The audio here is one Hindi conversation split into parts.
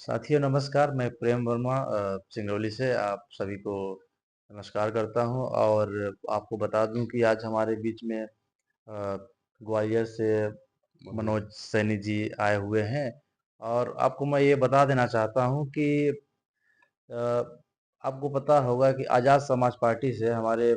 साथियों नमस्कार, मैं प्रेम वर्मा सिंगरौली से आप सभी को नमस्कार करता हूं और आपको बता दूं कि आज हमारे बीच में ग्वालियर से मनोज सैनी जी आए हुए हैं और आपको मैं ये बता देना चाहता हूं कि अ, आपको पता होगा कि आज़ाद समाज पार्टी से हमारे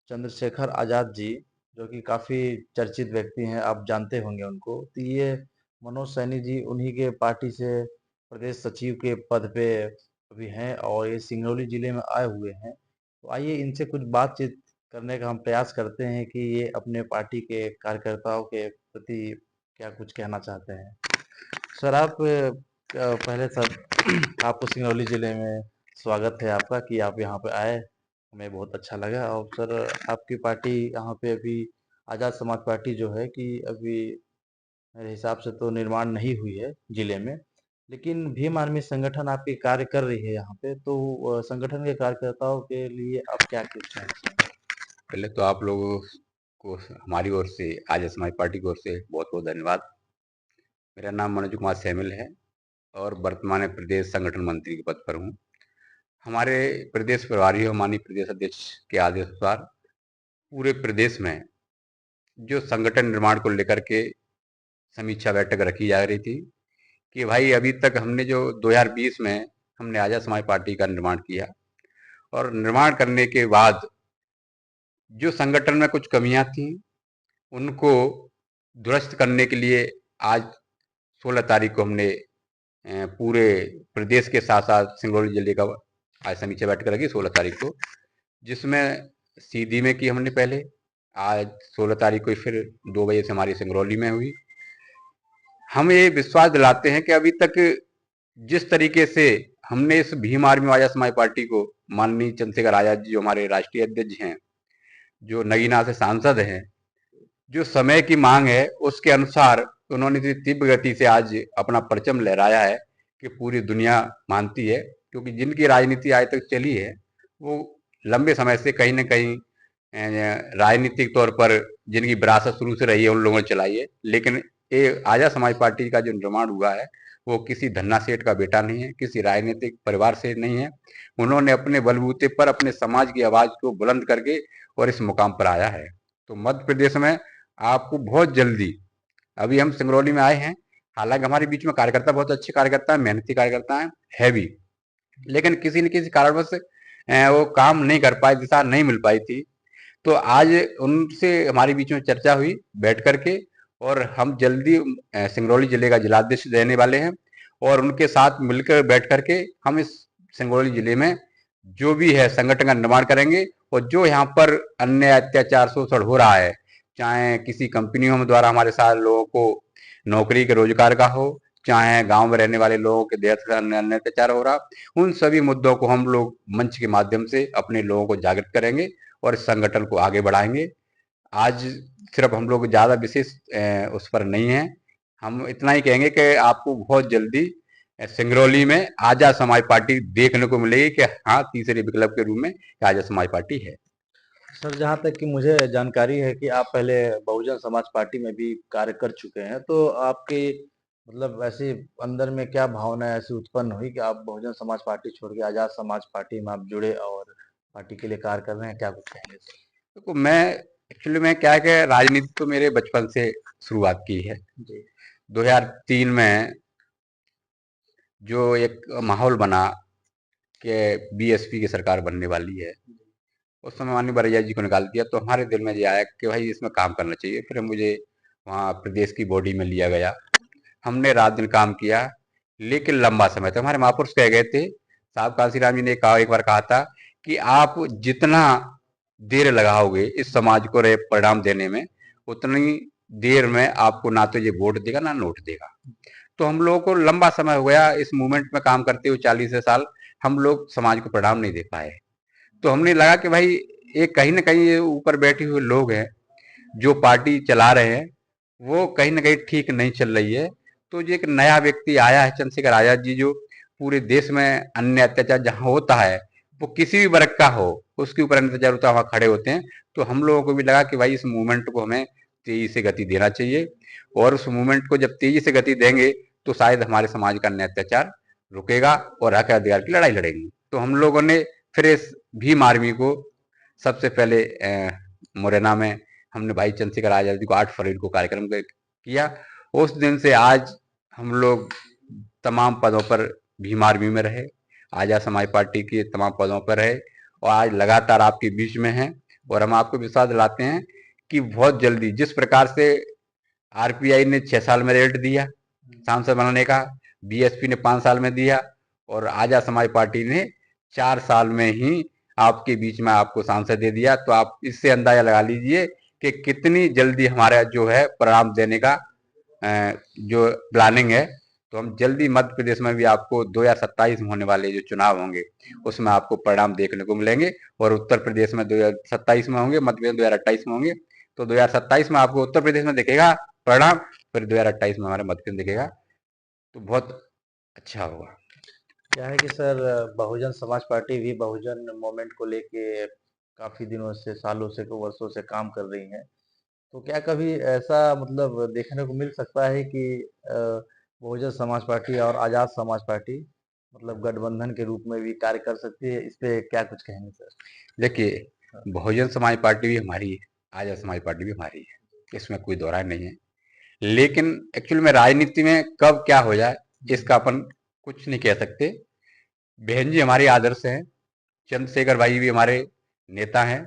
चंद्रशेखर आज़ाद जी, जो कि काफ़ी चर्चित व्यक्ति हैं, आप जानते होंगे उनको। तो ये मनोज सैनी जी उन्हीं के पार्टी से प्रदेश सचिव के पद पे अभी हैं और ये सिंगरौली ज़िले में आए हुए हैं। तो आइए इनसे कुछ बातचीत करने का हम प्रयास करते हैं कि ये अपने पार्टी के कार्यकर्ताओं के प्रति क्या कुछ कहना चाहते हैं। सर आप पहले सर आपको सिंगरौली ज़िले में स्वागत है आपका कि आप यहाँ पे आए, हमें बहुत अच्छा लगा। और सर आपकी पार्टी यहाँ पे अभी आज़ाद समाज पार्टी जो है कि अभी मेरे हिसाब से तो निर्माण नहीं हुई है ज़िले में, लेकिन भीम आर्मी संगठन आपके कार्य कर रही है यहाँ पे, तो संगठन के कार्यकर्ताओं के लिए आप क्या कुछ कहना चाहेंगे? पहले तो आप लोगों को हमारी ओर से आर्य समाज पार्टी की ओर से बहुत बहुत धन्यवाद। मेरा नाम मनोज कुमार सैमिल है और वर्तमान में प्रदेश संगठन मंत्री के पद पर हूँ। हमारे प्रदेश प्रभारी और माननीय प्रदेश अध्यक्ष के आदेश अनुसार पूरे प्रदेश में जो संगठन निर्माण को लेकर के समीक्षा बैठक रखी जा रही थी कि भाई अभी तक हमने जो 2020 में हमने आज़ाद समाज पार्टी का निर्माण किया और निर्माण करने के बाद जो संगठन में कुछ कमियां थी उनको दुरुस्त करने के लिए आज 16 तारीख को हमने पूरे प्रदेश के साथ साथ सिंगरौली जिले का आज समीक्षा बैठक रखी 16 तारीख को, जिसमें सीधी में की हमने पहले। आज 16 तारीख को फिर 2 बजे से हमारी सिंगरौली में हुई। हम ये विश्वास दिलाते हैं कि अभी तक जिस तरीके से हमने इस भीम आर्मी आज़ाद समाज पार्टी को माननीय चंद्रशेखर आजाद जी जो हमारे राष्ट्रीय अध्यक्ष हैं, जो नगीना से सांसद हैं, जो समय की मांग है उसके अनुसार उन्होंने इतनी तीव्र गति से आज अपना परचम लहराया है कि पूरी दुनिया मानती है, क्योंकि जिनकी राजनीति आज तक चली है वो लंबे समय से कहीं ना कहीं राजनीतिक तौर पर जिनकी विरासत शुरू से रही है उन लोगों ने चलाई है। लेकिन ये आज़ाद समाज पार्टी का जो निर्माण हुआ है वो किसी धन्ना सेठ का बेटा नहीं है, किसी राजनीतिक परिवार से नहीं है। उन्होंने अपने बलबूते पर अपने समाज की आवाज को बुलंद करके और इस मुकाम पर आया है। तो मध्य प्रदेश में आपको बहुत जल्दी, अभी हम सिंगरौली में आए हैं, हालांकि हमारे बीच में कार्यकर्ता बहुत अच्छे कार्यकर्ता हैं, मेहनती कार्यकर्ता हैं, है भी, लेकिन किसी न किसी कारणवश वो काम नहीं कर पाए, दिशा नहीं मिल पाई थी। तो आज उनसे हमारे बीच में चर्चा हुई बैठ करके और हम जल्दी सिंगरौली जिले का जिलाध्यक्ष देने वाले हैं और उनके साथ मिलकर बैठ करके हम इस सिंगरौली जिले में जो भी है संगठन का निर्माण करेंगे और जो यहाँ पर अन्य अत्याचार शोषण हो रहा है, चाहे किसी कंपनियों द्वारा हमारे साथ लोगों को नौकरी के रोजगार का हो, चाहे गांव में रहने वाले लोगों के देह अन्य अत्याचार हो रहा, उन सभी मुद्दों को हम लोग मंच के माध्यम से अपने लोगों को जागृत करेंगे और इस संगठन को आगे बढ़ाएंगे। आज सिर्फ हम लोग ज़्यादा विशेष उस पर नहीं है, हम इतना ही कहेंगे कि आपको बहुत जल्दी सिंगरौली में आजाद समाज पार्टी देखने को मिलेगी कि हाँ, तीसरे विकल्प के रूप में आजाद समाज पार्टी है। सर जहाँ तक कि मुझे जानकारी है कि आप पहले बहुजन समाज पार्टी में भी कार्य कर चुके हैं, तो आपकी मतलब ऐसी अंदर में क्या भावना ऐसी उत्पन्न हुई कि आप बहुजन समाज पार्टी छोड़ के आजाद समाज पार्टी में आप जुड़े और पार्टी के लिए कार्य कर रहे हैं, क्या कुछ कहेंगे सर? तो मैं एक्चुअली में क्या है कि राजनीति तो मेरे बचपन से शुरुआत की है। जी। 2003 में जो एक माहौल बना कि बीएसपी की सरकार बनने वाली है, उस समय माननीय भैया जी को निकाल दिया, तो हमारे दिल में ये आया कि भाई इसमें काम करना चाहिए। फिर मुझे वहाँ प्रदेश की बॉडी में लिया गया, हमने रात दिन काम किया, लेकिन लंबा समय तक हमारे महापुरुष कह गए थे, साहब कांसीराम जी ने कहा, एक बार कहा था कि आप जितना देर लगाओगे इस समाज को परिणाम देने में, उतनी देर में आपको ना तो ये वोट देगा ना नोट देगा। तो हम लोगों को लंबा समय हो गया इस मूवमेंट में काम करते हुए, 40 साल हम लोग समाज को परिणाम नहीं दे पाए। तो हमने लगा कि भाई ये कहीं ना कहीं ये ऊपर बैठे हुए लोग हैं जो पार्टी चला रहे हैं, वो कहीं ना कहीं ठीक नहीं चल रही है। तो जो एक नया व्यक्ति आया है चंद्रशेखर आजाद जी, जो पूरे देश में अन्य अत्याचार जहां होता है, वो किसी भी वर्ग का हो, उसके ऊपर अन्य अत्याचार होता है वहां खड़े होते हैं। तो हम लोगों को भी लगा कि भाई इस मूवमेंट को हमें तेजी से गति देना चाहिए और उस मूवमेंट को जब तेजी से गति देंगे तो शायद हमारे समाज का अन्य अत्याचार रुकेगा और हक अधिकार की लड़ाई लड़ेंगे। तो हम लोगों ने फिर इस भीम आर्मी को सबसे पहले मुरैना में हमने भाई चंद्रशेखर आजाद जी को 8 फरवरी को कार्यक्रम किया। उस दिन से आज हम लोग तमाम पदों पर भीम आर्मी में रहे, आजाद समाज पार्टी के तमाम पदों पर रहे और आज लगातार आपके बीच में हैं। और हम आपको विश्वास दिलाते हैं कि बहुत जल्दी जिस प्रकार से आरपीआई ने 6 साल में रिजल्ट दिया सांसद बनाने का, बीएसपी ने 5 साल में दिया और आजाद समाज पार्टी ने 4 साल में ही आपके बीच में आपको सांसद दे दिया। तो आप इससे अंदाजा लगा लीजिए कि कितनी जल्दी हमारा जो है परिणाम देने का जो प्लानिंग है। तो हम जल्दी मध्य प्रदेश में भी आपको 2027 में होने वाले जो चुनाव होंगे उसमें आपको परिणाम देखने को मिलेंगे और उत्तर प्रदेश में 2027 में होंगे, मध्य प्रदेश 2028 में होंगे। तो 2027 में आपको उत्तर प्रदेश में दिखेगा परिणाम, फिर 2028 में हमारे मध्य प्रदेश दिखेगा। तो बहुत अच्छा होगा। क्या है कि सर बहुजन समाज पार्टी भी बहुजन मूवमेंट को लेके काफी दिनों से, सालों से, को वर्षों से काम कर रही है। तो क्या कभी ऐसा मतलब देखने को मिल सकता है कि बहुजन समाज पार्टी और आजाद समाज पार्टी मतलब गठबंधन के रूप में भी कार्य कर सकती है? इस पे क्या कुछ कहेंगे सर? देखिए, बहुजन समाज पार्टी भी हमारी है, आजाद समाज पार्टी भी हमारी है, इसमें कोई दो राय नहीं है। लेकिन एक्चुअल में राजनीति में कब क्या हो जाए इसका अपन कुछ नहीं कह सकते। बहन जी हमारे आदर्श हैं, चंद्रशेखर भाई भी हमारे नेता हैं,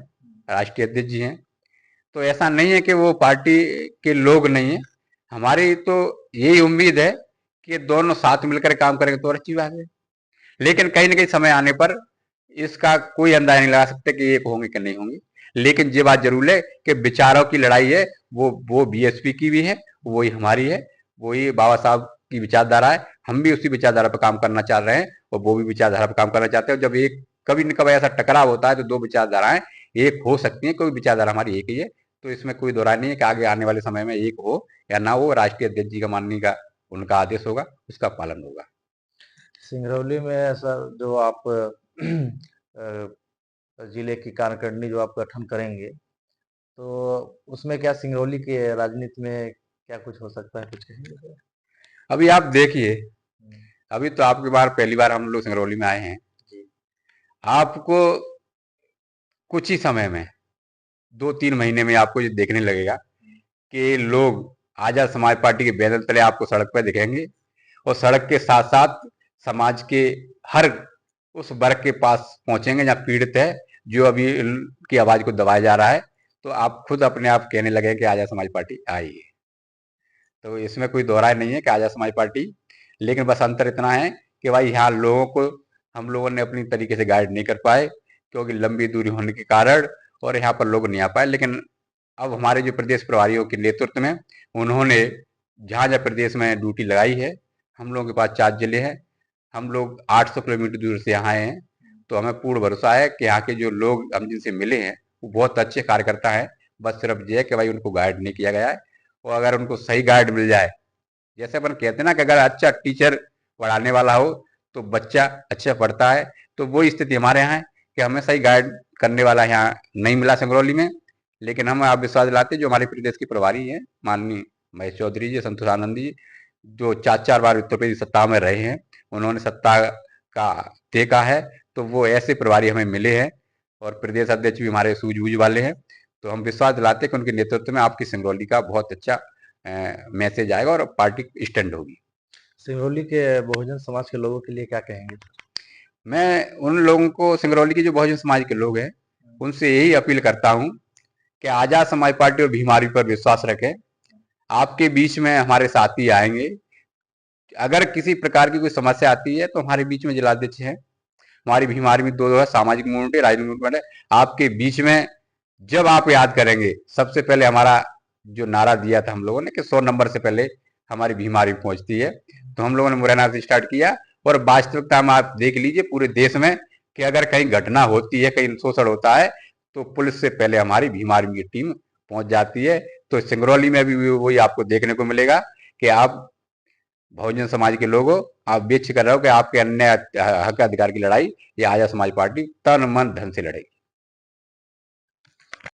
राष्ट्रीय अध्यक्ष जी हैं। तो ऐसा नहीं है कि वो पार्टी के लोग नहीं है। हमारी तो यही उम्मीद है कि दोनों साथ मिलकर काम करेंगे तो अच्छी बात है। लेकिन कहीं ना कहीं समय आने पर इसका कोई अंदाजा नहीं लगा सकते कि एक होंगे कि नहीं होंगे। लेकिन ये बात जरूर है कि विचारों की लड़ाई है, वो बीएसपी की भी है, वही हमारी है, वही बाबा साहब की विचारधारा है। हम भी उसी विचारधारा पर काम करना चाह रहे हैं और वो भी विचारधारा पर काम करना चाहते हैं। जब एक कभी न कभी ऐसा टकराव होता है तो दो विचारधाराएं एक हो सकती हैं, कोई विचारधारा हमारी एक ही है। तो इसमें कोई दो राय नहीं है कि आगे आने वाले समय में एक हो या ना हो, राष्ट्रीय अध्यक्ष जी का मानने का उनका आदेश होगा, उसका पालन होगा। सिंगरौली में सर जो आप जिले की कार्यकारिणी जो आप गठन करेंगे, तो उसमें क्या सिंगरौली के राजनीति में क्या कुछ हो सकता है, कुछ कहेंगे सर? अभी आप देखिए, अभी तो आपकी बार पहली बार हम लोग सिंगरौली में आए हैं। आपको कुछ ही समय में 2-3 महीने में आपको ये देखने लगेगा कि लोग आजाद समाज पार्टी के बैनर तले आपको सड़क पर दिखेंगे और सड़क के साथ साथ समाज के हर उस वर्ग के पास पहुंचेंगे जहाँ पीड़ित है, जो अभी की आवाज को दबाया जा रहा है। तो आप खुद अपने आप कहने लगे कि आजाद समाज पार्टी आई है। तो इसमें कोई दोहराय नहीं है कि आजाद समाज पार्टी, लेकिन बस अंतर इतना है कि भाई यहाँ लोगों को हम लोगों ने अपनी तरीके से गाइड नहीं कर पाए क्योंकि लंबी दूरी होने के कारण, और यहाँ पर लोग नहीं आ पाए। लेकिन अब हमारे जो प्रदेश प्रभारियों के नेतृत्व में उन्होंने जहाँ जहाँ प्रदेश में ड्यूटी लगाई है, हम लोगों के पास 4 जिले हैं, हम लोग 800 किलोमीटर दूर से यहाँ आए हैं। तो हमें पूर्ण भरोसा है कि यहाँ के जो लोग हम जिनसे मिले हैं वो बहुत अच्छे कार्यकर्ता हैं। बस सिर्फ ये है कि भाई उनको गाइड नहीं किया गया है, और अगर उनको सही गाइड मिल जाए, जैसे अपन कहते हैं ना कि अगर अच्छा टीचर पढ़ाने वाला हो तो बच्चा अच्छा पढ़ता है, तो वो स्थिति हमारे यहाँ है कि हमें सही गाइड करने वाला यहाँ नहीं मिला सिंगरौली में। लेकिन हम आप विश्वास दिलाते जो हमारे प्रदेश के प्रभारी हैं माननीय महेश चौधरी जी, संतोष आनंद जी, जो 4-4 बार उत्तर प्रदेश सत्ता में रहे हैं, उन्होंने सत्ता का देखा है, तो वो ऐसे प्रभारी हमें मिले हैं और प्रदेश अध्यक्ष भी हमारे सूझबूझ वाले हैं। तो हम विश्वास दिलाते हैं कि उनके नेतृत्व में आपकी सिंगरौली का बहुत अच्छा मैसेज आएगा और पार्टी स्टैंड होगी। सिंगरौली के बहुजन समाज के लोगों के लिए क्या कहेंगे? मैं उन लोगों को, सिंगरौली के जो बहुजन समाज के लोग हैं, उनसे यही अपील करता हूं कि आजाद समाज पार्टी और भीमारी पर विश्वास रखें। आपके बीच में हमारे साथी आएंगे। अगर किसी प्रकार की कोई समस्या आती है तो हमारे बीच में जिलाध्यक्ष हैं, हमारी भीम आर्मी दो है, सामाजिक मूवमेंट है, राजनीतिक मूवमेंट है। आपके बीच में जब आप याद करेंगे, सबसे पहले हमारा जो नारा दिया था हम लोगों ने कि 100 नंबर से पहले हमारी भीम आर्मी पहुंचती है, तो हम लोगों ने मुरैना से स्टार्ट किया। और वास्तविकता में आप देख लीजिए पूरे देश में कि अगर कहीं घटना होती है, कहीं शोषण होता है, तो पुलिस से पहले हमारी भीम आर्मी की टीम पहुंच जाती है। तो सिंगरौली में भी वही आपको देखने को मिलेगा कि आप बहुजन समाज के लोगों, आप बेच कर रहो कि आपके अन्य हक अधिकार की लड़ाई ये आजाद समाज पार्टी तन मन धन से लड़ेगी।